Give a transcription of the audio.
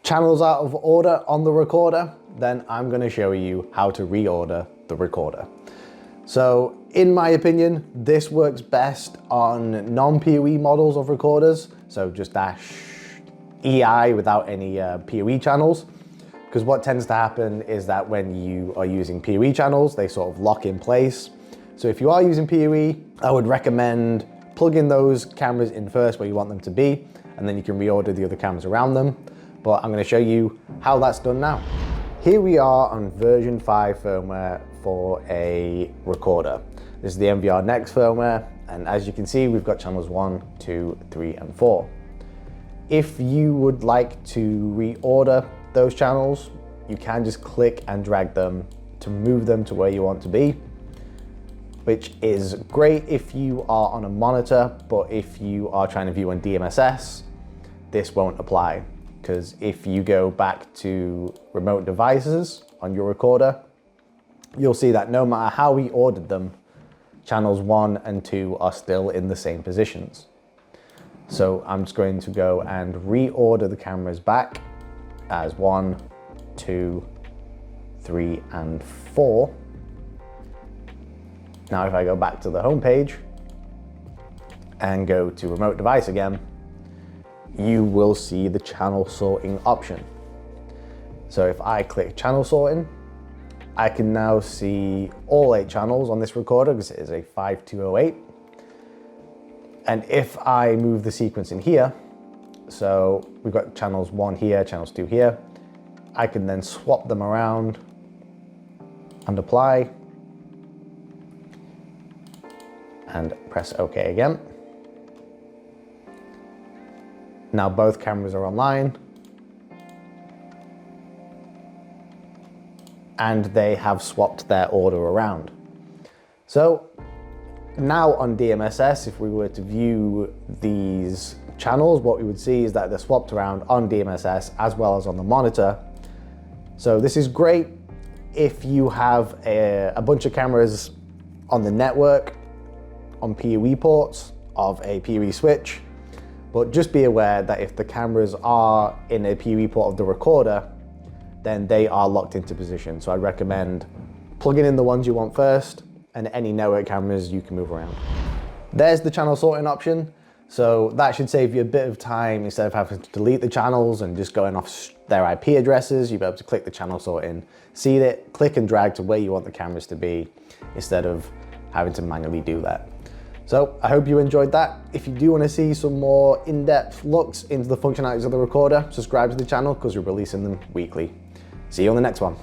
channels out of order on the recorder, then I'm going to show you how to reorder the recorder. So in my opinion, this works best on non-PoE models of recorders, so just dash EI without any PoE channels, because what tends to happen is that when you are using PoE channels, they sort of lock in place. So if you are using PoE, I would recommend plugging those cameras in first where you want them to be, and then you can reorder the other cameras around them. But I'm going to show you how that's done now. Here we are on version 5 firmware for a recorder. This is the NVR-NEXT firmware, and as you can see, we've got channels 1, 2, 3, and 4. If you would like to reorder those channels, you can just click and drag them to move them to where you want to be, which is great if you are on a monitor, but if you are trying to view on DMSS, this won't apply, because if you go back to remote devices on your recorder, you'll see that no matter how we ordered them, channels 1 and 2 are still in the same positions. So I'm just going to go and reorder the cameras back as 1, 2, 3, and 4. Now if I go back to the home page and go to remote device again, you will see the channel sorting option. So if I click channel sorting, I can now see all 8 channels on this recorder because it is a 5208. And if I move the sequence in here, so we've got channels 1 here, channels 2 here, I can then swap them around and apply and press OK again. Now both cameras are online and they have swapped their order around. So now on DMSS, if we were to view these channels, what we would see is that they're swapped around on DMSS as well as on the monitor. So this is great if you have a bunch of cameras on the network on PoE ports of a PoE switch, but just be aware that if the cameras are in a PoE port of the recorder, then they are locked into position. So I'd recommend plugging in the ones you want first, and any network cameras you can move around. There's the channel sorting option. So that should save you a bit of time. Instead of having to delete the channels and just going off their IP addresses, you'll be able to click the channel sorting, see it, click and drag to where you want the cameras to be, instead of having to manually do that. So I hope you enjoyed that. If you do want to see some more in-depth looks into the functionalities of the recorder, subscribe to the channel because we're releasing them weekly. See you on the next one.